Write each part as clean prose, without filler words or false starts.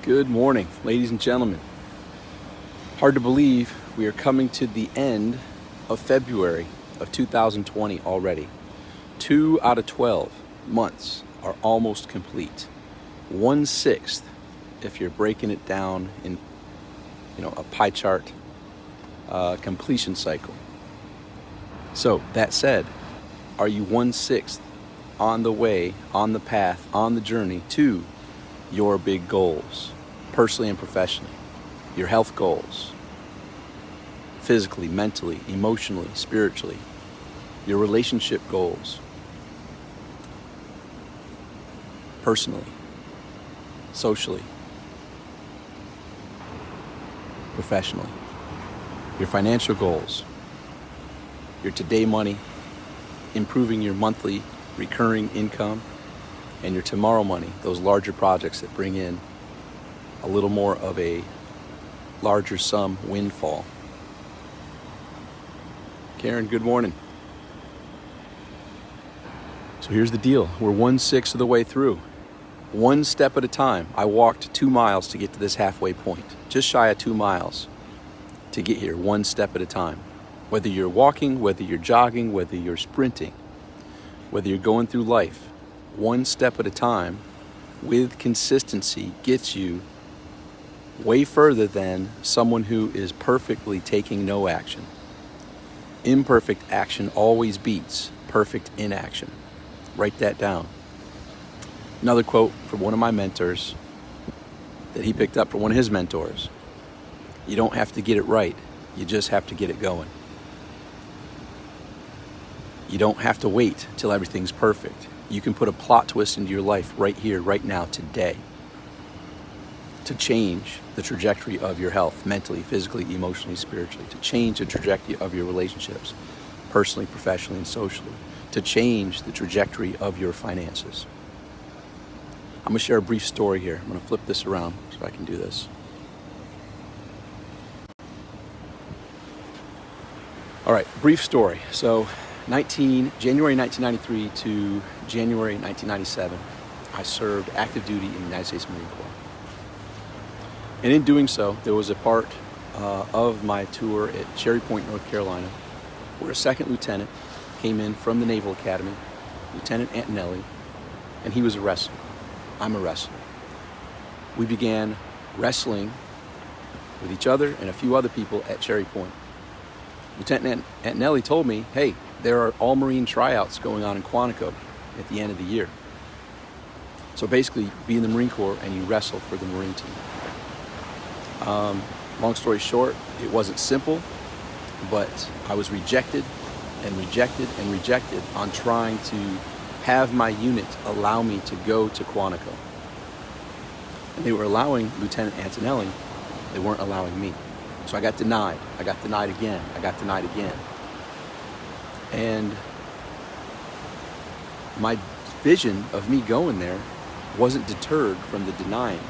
Good morning, ladies and gentlemen. Hard to believe we are coming to the end of February of 2020 already. 2 out of 12 months are almost complete. 1/6 if you're breaking it down in a pie chart completion cycle. So that said, are you 1/6 on the way, on the path, on the journey to your big goals, personally and professionally, your health goals, physically, mentally, emotionally, spiritually, your relationship goals, personally, socially, professionally, your financial goals, your today money, improving your monthly recurring income, and your tomorrow money, those larger projects that bring in a little more of a larger sum windfall. Karen, good morning. So here's the deal. We're 1/6 of the way through. One step at a time. I walked 2 miles to get to this halfway point. Just shy of 2 miles to get here, one step at a time. Whether you're walking, whether you're jogging, whether you're sprinting, whether you're going through life, one step at a time with consistency gets you way further than someone who is perfectly taking no action. Imperfect action always beats perfect inaction. Write that down. Another quote from one of my mentors that he picked up from one of his mentors. You don't have to get it right. You just have to get it going. You don't have to wait till everything's perfect. You can put a plot twist into your life right here, right now, today, to change the trajectory of your health, mentally, physically, emotionally, spiritually, to change the trajectory of your relationships, personally, professionally, and socially, to change the trajectory of your finances. I'm going to share a brief story here. I'm going to flip this around so I can do this. All right, brief story. So January 1993 to January 1997, I served active duty in the United States Marine Corps. And in doing so, there was a part of my tour at Cherry Point, North Carolina, where a second lieutenant came in from the Naval Academy, Lieutenant Antonelli, and he was a wrestler. I'm a wrestler. We began wrestling with each other and a few other people at Cherry Point. Lieutenant Antonelli told me, hey, there are all-Marine tryouts going on in Quantico at the end of the year. So basically, be in the Marine Corps and you wrestle for the Marine team. Long story short, it wasn't simple, but I was rejected and rejected and rejected on trying to have my unit allow me to go to Quantico. And they were allowing Lieutenant Antonelli, they weren't allowing me. So I got denied. I got denied again. I got denied again. And my vision of me going there wasn't deterred from the denying.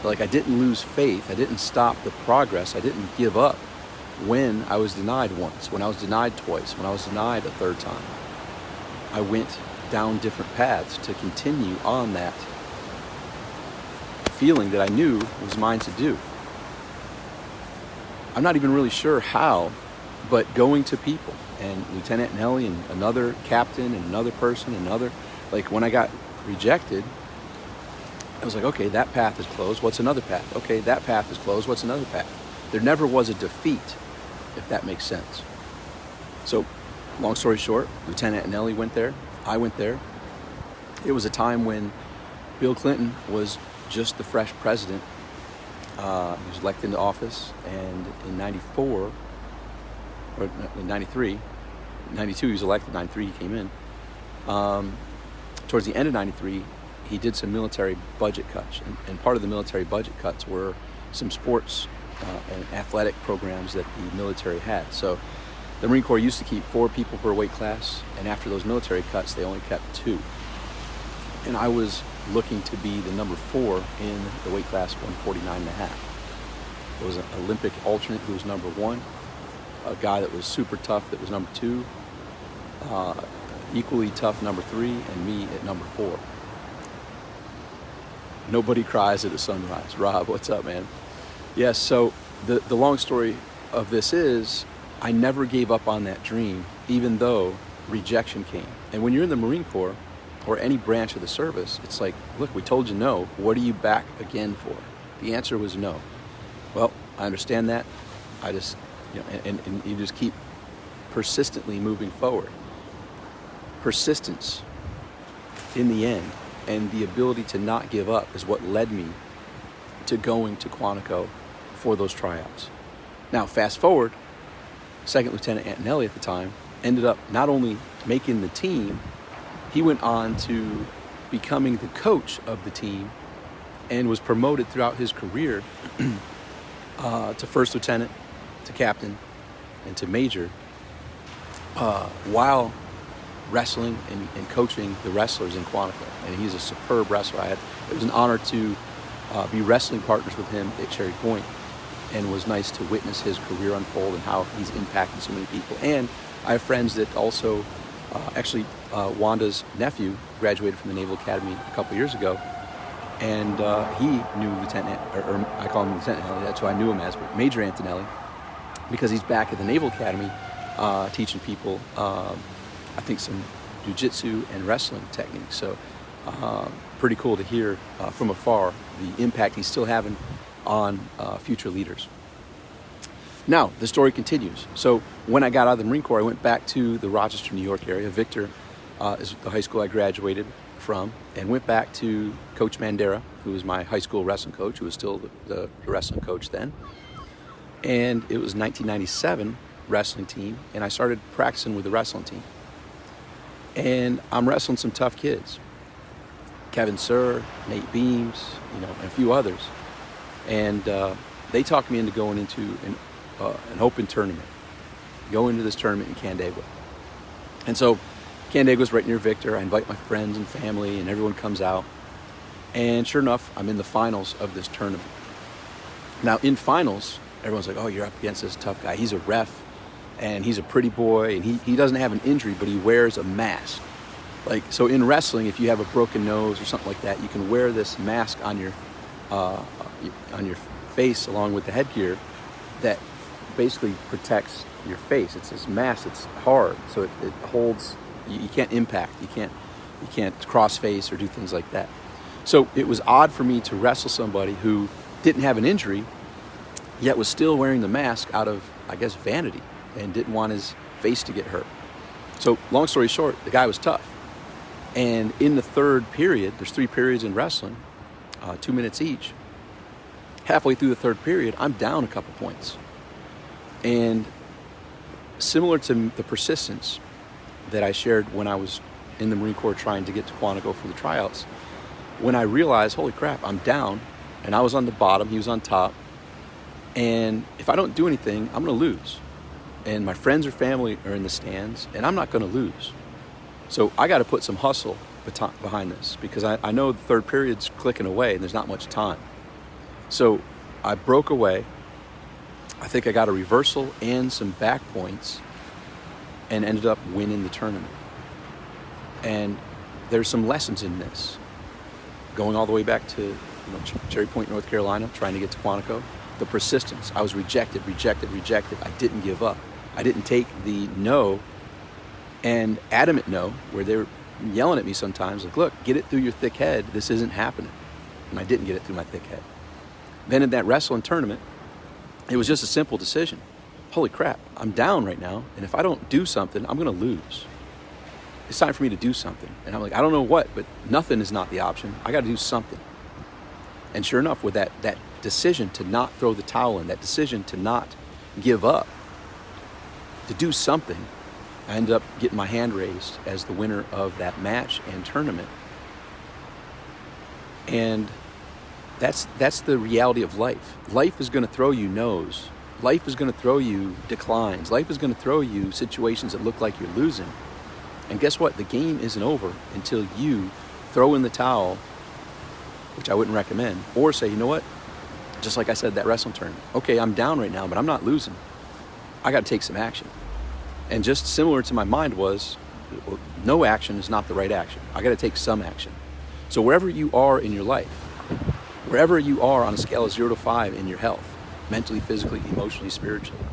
Like, I didn't lose faith. I didn't stop the progress. I didn't give up when I was denied once, when I was denied twice, when I was denied a third time. I went down different paths to continue on that feeling that I knew was mine to do. I'm not even really sure how, but going to people, and Lieutenant Nelly and another captain and another person, like when I got rejected, I was like, okay, that path is closed. What's another path? Okay, that path is closed. What's another path? There never was a defeat, if that makes sense. So, long story short, Lieutenant Nelly went there. I went there. It was a time when Bill Clinton was just the fresh president. He was elected into office, and in 94, or in 93, 92 he was elected, 93 he came in. Towards the end of 93, he did some military budget cuts, and part of the military budget cuts were some sports and athletic programs that the military had. So the Marine Corps used to keep 4 people per weight class, and after those military cuts, they only kept 2. And I was looking to be the number 4 in the weight class 149.5. There was an Olympic alternate who was number 1, a guy that was super tough that was number 2, equally tough number 3, and me at number 4. Nobody cries at a sunrise. Rob, what's up, man? Yes, so the long story of this is I never gave up on that dream, even though rejection came. And when you're in the Marine Corps or any branch of the service, it's like, look, we told you no. What are you back again for? The answer was no. Well, I understand that. I just, and you just keep persistently moving forward. Persistence in the end and the ability to not give up is what led me to going to Quantico for those tryouts. Now, fast forward, Second Lieutenant Antonelli at the time ended up not only making the team, he went on to becoming the coach of the team and was promoted throughout his career to first lieutenant, to captain, and to major, while wrestling and coaching the wrestlers in Quantico. And he's a superb wrestler. It was an honor to be wrestling partners with him at Cherry Point, and it was nice to witness his career unfold and how he's impacting so many people. And I have friends that also, Wanda's nephew graduated from the Naval Academy a couple years ago, and he knew Lieutenant, or I call him Lieutenant Antonelli, that's who I knew him as, but Major Antonelli, because he's back at the Naval Academy teaching people, I think, some jiu-jitsu and wrestling techniques. So pretty cool to hear from afar the impact he's still having on future leaders. Now, the story continues. So when I got out of the Marine Corps, I went back to the Rochester, New York area. Victor is the high school I graduated from, and went back to Coach Mandera, who was my high school wrestling coach, who was still the wrestling coach then. And it was 1997 wrestling team, and I started practicing with the wrestling team. And I'm wrestling some tough kids. Kevin Sir, Nate Beams, and a few others. And they talked me into going into an open tournament, go into this tournament in Canandaigua. And so Canandaigua's right near Victor. I invite my friends and family, and everyone comes out. And sure enough, I'm in the finals of this tournament. Now, in finals, everyone's like, oh, you're up against this tough guy. He's a ref, and he's a pretty boy, and he doesn't have an injury, but he wears a mask. So in wrestling, if you have a broken nose or something like that, you can wear this mask on your face along with the headgear that basically protects your face. It's this mask that's hard, so it holds. You can't impact. You can't cross face or do things like that. So it was odd for me to wrestle somebody who didn't have an injury, yet was still wearing the mask out of, I guess, vanity, and didn't want his face to get hurt. So long story short, the guy was tough. And in the third period, there's 3 periods in wrestling, 2 minutes each. Halfway through the third period, I'm down a couple points. And similar to the persistence that I shared when I was in the Marine Corps trying to get to Quantico for the tryouts, when I realized, holy crap, I'm down, and I was on the bottom, he was on top, and if I don't do anything, I'm going to lose. And my friends or family are in the stands, and I'm not going to lose. So I got to put some hustle behind this, because I know the third period's clicking away and there's not much time. So I broke away. I think I got a reversal and some back points and ended up winning the tournament. And there's some lessons in this. Going all the way back to Cherry Point, North Carolina, trying to get to Quantico. The persistence. I was rejected. I didn't give up. I didn't take the no and adamant no, where they were yelling at me sometimes, like, look, get it through your thick head. This isn't happening. And I didn't get it through my thick head. Then in that wrestling tournament, it was just a simple decision. Holy crap, I'm down right now, and if I don't do something, I'm going to lose. It's time for me to do something. And I'm like, I don't know what, but nothing is not the option. I got to do something. And sure enough, with that decision to not throw the towel in, that decision to not give up, to do something, I ended up getting my hand raised as the winner of that match and tournament. And that's the reality of life. Life is going to throw you no's. Life is going to throw you declines. Life is going to throw you situations that look like you're losing. And guess what? The game isn't over until you throw in the towel, which I wouldn't recommend, or say, you know what? Just like I said, that wrestling tournament. Okay, I'm down right now, but I'm not losing. I got to take some action. And just similar to my mind was, no action is not the right action. I got to take some action. So wherever you are in your life, Wherever you are on a scale of 0 to 5 in your health, mentally, physically, emotionally, spiritually,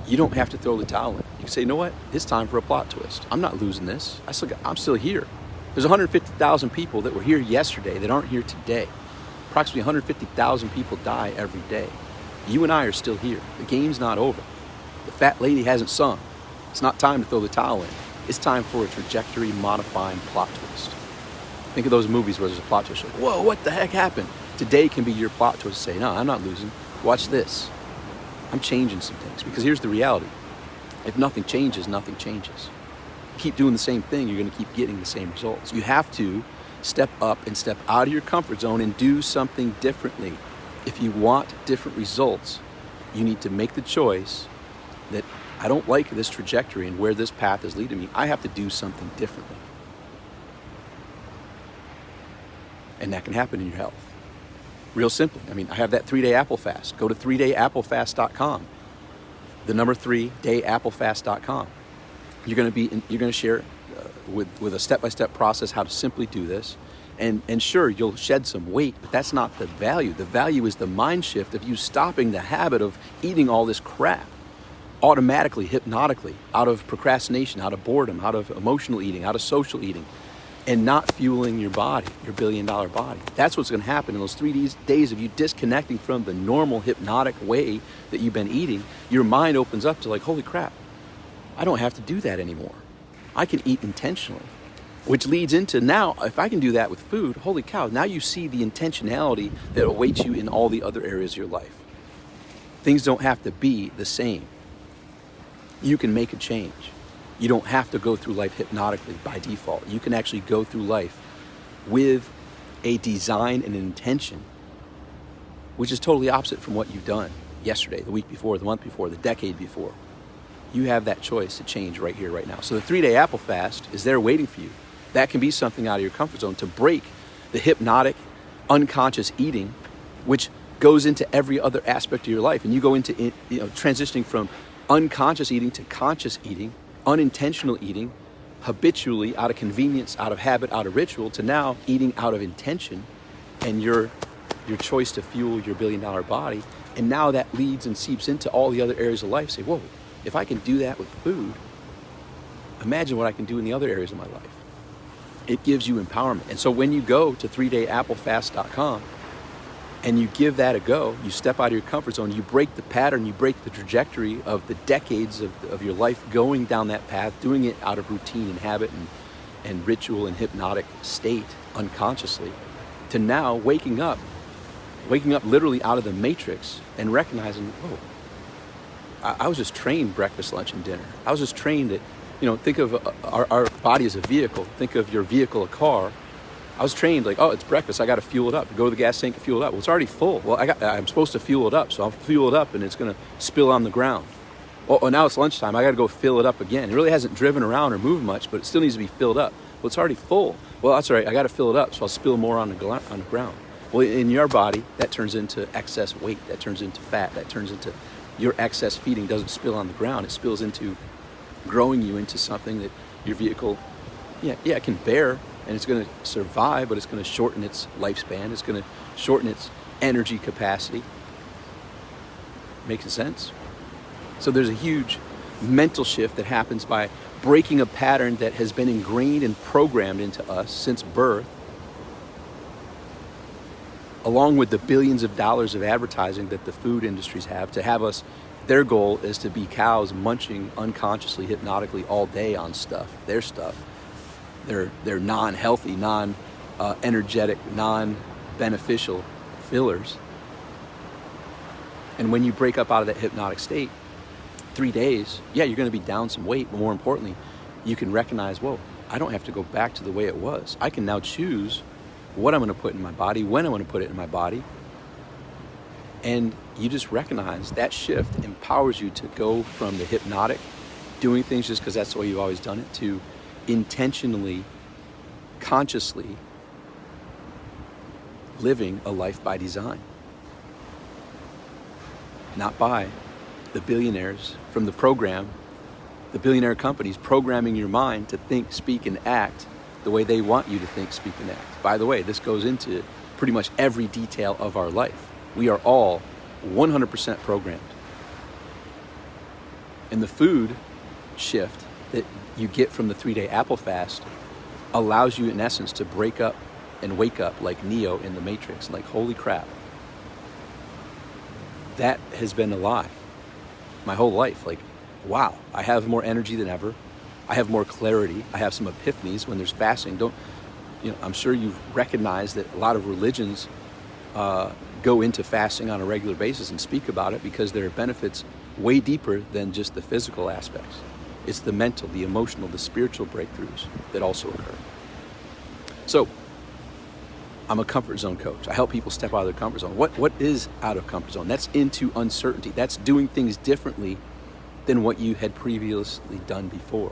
you don't have to throw the towel in. You can say, you know what? It's time for a plot twist. I'm not losing this. I'm still here. There's 150,000 people that were here yesterday that aren't here today. Approximately 150,000 people die every day. You and I are still here. The game's not over. The fat lady hasn't sung. It's not time to throw the towel in. It's time for a trajectory modifying plot twist. Think of those movies where there's a plot twist. You're like, whoa, what the heck happened? Today can be your plot twist to say, no, I'm not losing. Watch this. I'm changing some things. Because here's the reality. If nothing changes, nothing changes. You keep doing the same thing, you're going to keep getting the same results. You have to step up and step out of your comfort zone and do something differently. If you want different results, you need to make the choice that I don't like this trajectory and where this path is leading me. I have to do something differently. And that can happen in your health. Real simply. I mean, I have that 3-day apple fast. Go to 3dayapplefast.com. The number 3dayapplefast.com. You're going to share with a step-by-step process how to simply do this. And sure, you'll shed some weight, but that's not the value. The value is the mind shift of you stopping the habit of eating all this crap automatically, hypnotically, out of procrastination, out of boredom, out of emotional eating, out of social eating, and not fueling your body, your billion-dollar body. That's what's going to happen in those 3 days of you disconnecting from the normal hypnotic way that you've been eating. Your mind opens up to like, holy crap, I don't have to do that anymore. I can eat intentionally, which leads into now, if I can do that with food, holy cow, now you see the intentionality that awaits you in all the other areas of your life. Things don't have to be the same. You can make a change. You don't have to go through life hypnotically by default. You can actually go through life with a design and an intention, which is totally opposite from what you've done yesterday, the week before, the month before, the decade before. You have that choice to change right here, right now. So the 3-day apple fast is there waiting for you. That can be something out of your comfort zone to break the hypnotic, unconscious eating, which goes into every other aspect of your life. And you go into transitioning from unconscious eating to conscious eating, unintentional eating, habitually, out of convenience, out of habit, out of ritual, to now eating out of intention and your choice to fuel your billion-dollar body. And now that leads and seeps into all the other areas of life. Say, whoa, if I can do that with food, imagine what I can do in the other areas of my life. It gives you empowerment. And so when you go to 3dayapplefast.com and you give that a go, you step out of your comfort zone, you break the pattern, you break the trajectory of the decades of your life going down that path, doing it out of routine and habit and ritual and hypnotic state unconsciously, to now waking up literally out of the matrix and recognizing, oh, I was just trained breakfast, lunch, and dinner. I was just trained that, think of our body as a vehicle. Think of your vehicle, a car. I was trained like, oh, it's breakfast. I got to fuel it up. Go to the gas tank and fuel it up. Well, it's already full. Well, I'm supposed to fuel it up. So I'll fuel it up and it's going to spill on the ground. Oh, now it's lunchtime. I got to go fill it up again. It really hasn't driven around or moved much, but it still needs to be filled up. Well, it's already full. Well, that's all right. I got to fill it up. So I'll spill more on the ground. Well, in your body, that turns into excess weight. That turns into fat. That turns into your excess feeding doesn't spill on the ground. It spills into growing you into something that your vehicle, it can bear, and it's going to survive, but it's going to shorten its lifespan. It's going to shorten its energy capacity. Making sense? So there's a huge mental shift that happens by breaking a pattern that has been ingrained and programmed into us since birth, along with the billions of dollars of advertising that the food industries have to have us. Their goal is to be cows munching unconsciously, hypnotically all day on their stuff. They're non-healthy, non-energetic, non-beneficial fillers. And when you break up out of that hypnotic state, 3 days, you're going to be down some weight, but more importantly, you can recognize, whoa, I don't have to go back to the way it was. I can now choose what I'm going to put in my body, when I'm going to put it in my body. And you just recognize that shift empowers you to go from the hypnotic, doing things just because that's the way you've always done it, to intentionally, consciously living a life by design. Not by the billionaires from the program, the billionaire companies programming your mind to think, speak, and act the way they want you to think, speak, and act. By the way, this goes into pretty much every detail of our life. We are all 100% programmed. And the food shift that you get from the 3-day Apple fast allows you in essence to break up and wake up like Neo in the Matrix. Like, holy crap. That has been a lie my whole life. Like, wow, I have more energy than ever. I have more clarity. I have some epiphanies when there's fasting. I'm sure you've recognized that a lot of religions go into fasting on a regular basis and speak about it because there are benefits way deeper than just the physical aspects. It's the mental, the emotional, the spiritual breakthroughs that also occur. So, I'm a comfort zone coach. I help people step out of their comfort zone. What is out of comfort zone? That's into uncertainty. That's doing things differently than what you had previously done before.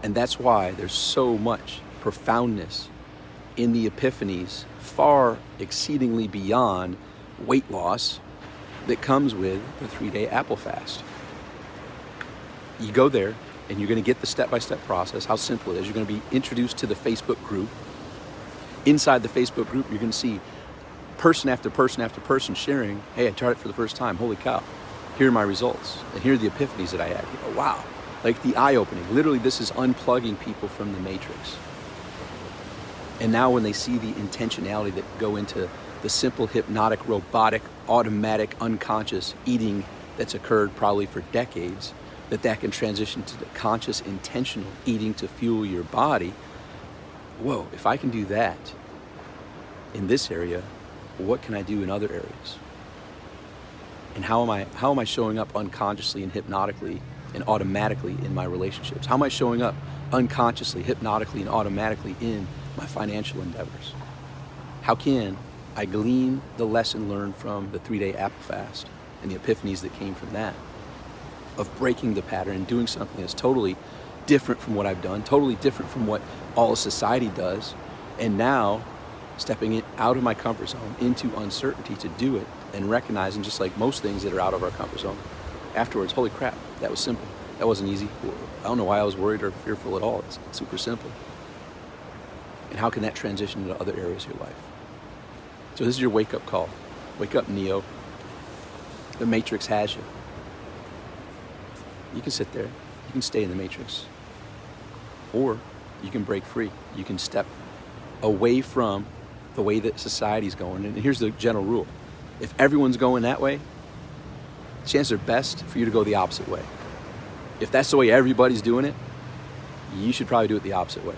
And that's why there's so much profoundness in the epiphanies, far exceedingly beyond weight loss, that comes with the 3-day Apple fast. You go there and you're going to get the step-by-step process, how simple it is. You're going to be introduced to the Facebook group. Inside the Facebook group, you're going to see person after person after person sharing, hey, I tried it for the first time. Holy cow. Here are my results. And here are the epiphanies that I had. You go, wow. Like the eye-opening. Literally, this is unplugging people from the matrix. And now when they see the intentionality that go into the simple, hypnotic, robotic, automatic, unconscious eating that's occurred probably for decades, that can transition to the conscious, intentional eating to fuel your body. Whoa, if I can do that in this area, what can I do in other areas? And how am I showing up unconsciously and hypnotically and automatically in my relationships? How am I showing up unconsciously, hypnotically, and automatically in my financial endeavors? How can I glean the lesson learned from the 3-day Apple fast and the epiphanies that came from that, of breaking the pattern and doing something that's totally different from what I've done, totally different from what all of society does, and now stepping it out of my comfort zone into uncertainty to do it, and recognizing, just like most things that are out of our comfort zone, afterwards, holy crap, that was simple. That wasn't easy. I don't know why I was worried or fearful at all. It's super simple. And how can that transition into other areas of your life? So this is your wake-up call. Wake up, Neo. The Matrix has you. You can sit there. You can stay in the Matrix. Or you can break free. You can step away from the way that society's going. And here's the general rule. If everyone's going that way, chances are best for you to go the opposite way. If that's the way everybody's doing it, you should probably do it the opposite way.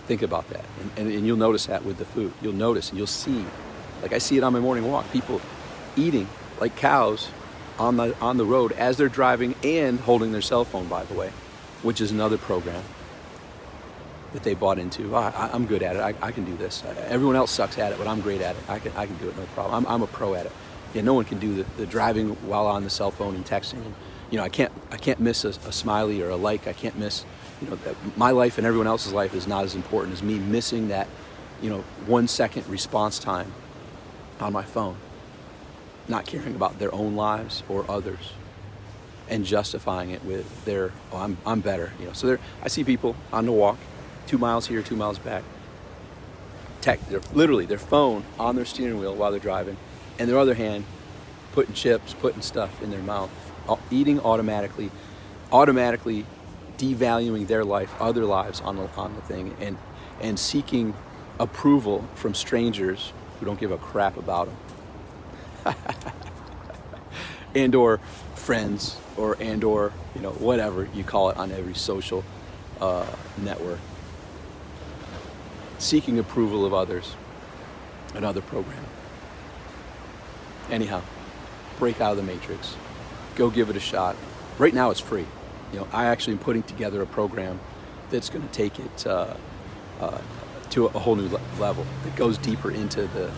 Think about that. And you'll notice that with the food. You'll notice and you'll see, like I see it on my morning walk, people eating like cows on the road as they're driving and holding their cell phone, by the way, which is another program that they bought into. I'm good at it. I can do this. Everyone else sucks at it, but I'm great at it. I can do it, no problem. I'm a pro at it. Yeah, no one can do the driving while on the cell phone and texting. And, I can't miss a smiley or a like. I can't miss, my life and everyone else's life is not as important as me missing that, 1 second response time on my phone, not caring about their own lives or others, and justifying it with I'm better. So I see people on the walk, 2 miles here, 2 miles back, they're literally their phone on their steering wheel while they're driving, and their other hand putting chips, putting stuff in their mouth, eating automatically devaluing their life, other lives on the thing, and seeking approval from strangers who don't give a crap about them, and or friends, or whatever you call it on every social network. Seeking approval of others, another program. Anyhow, break out of the matrix. Go give it a shot. Right now it's free. I actually am putting together a program that's going to take it to a whole new level. That goes deeper into the,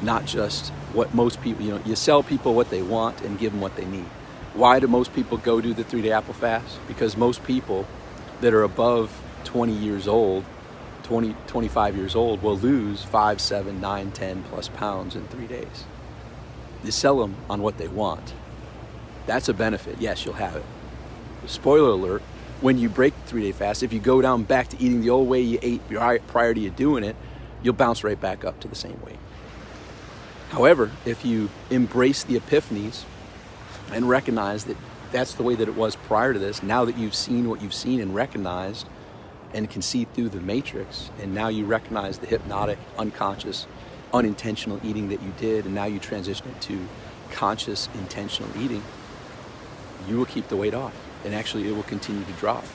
not just what most people, you sell people what they want and give them what they need. Why do most people go do the 3-day Apple fast? Because most people that are above 20 years old, 20, 25 years old, will lose 5, 7, 9, 10 plus pounds in 3 days. You sell them on what they want. That's a benefit. Yes, you'll have it. Spoiler alert, when you break the 3-day fast, if you go down back to eating the old way you ate prior to you doing it, you'll bounce right back up to the same weight. However, if you embrace the epiphanies and recognize that that's the way that it was prior to this, now that you've seen what you've seen and recognized and can see through the matrix, and now you recognize the hypnotic, unconscious, unintentional eating that you did, and now you transition it to conscious, intentional eating, you will keep the weight off, and actually it will continue to drop.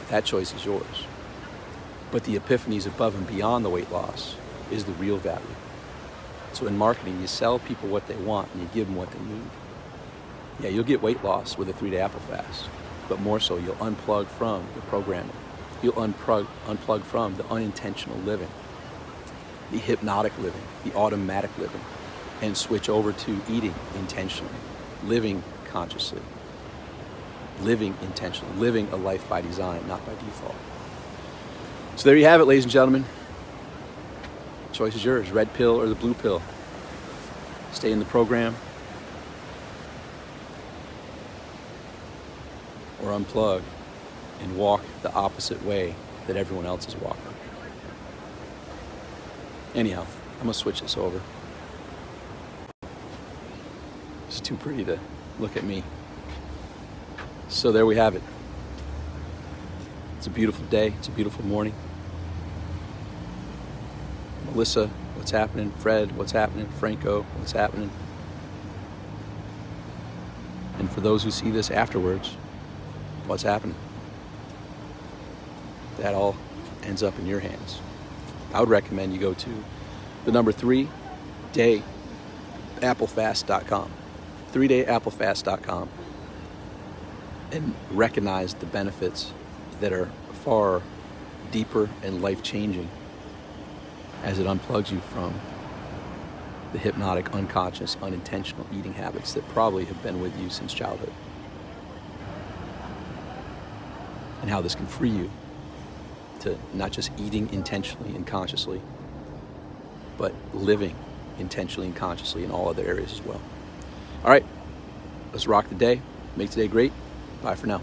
That choice is yours. But the epiphanies above and beyond the weight loss is the real value. So in marketing, you sell people what they want and you give them what they need. Yeah, you'll get weight loss with a 3-day apple fast, but more so, you'll unplug from the programming. You'll unplug from the unintentional living, the hypnotic living, the automatic living, and switch over to eating intentionally, living consciously, living intentionally, living a life by design, not by default. So there you have it, ladies and gentlemen. Choice is yours, red pill or the blue pill. Stay in the program or unplug and walk the opposite way that everyone else is walking. Anyhow, I'm gonna switch this over. It's too pretty to look at me. So there we have it. It's a beautiful day, it's a beautiful morning. Melissa, what's happening? Fred, what's happening? Franco, what's happening? And for those who see this afterwards, what's happening? That all ends up in your hands. I would recommend you go to the number 3dayapplefast.com, 3dayapplefast.com, and recognize the benefits that are far deeper and life-changing as it unplugs you from the hypnotic, unconscious, unintentional eating habits that probably have been with you since childhood. And how this can free you to not just eating intentionally and consciously, but living intentionally and consciously in all other areas as well. All right, let's rock the day. Make today great. Bye for now.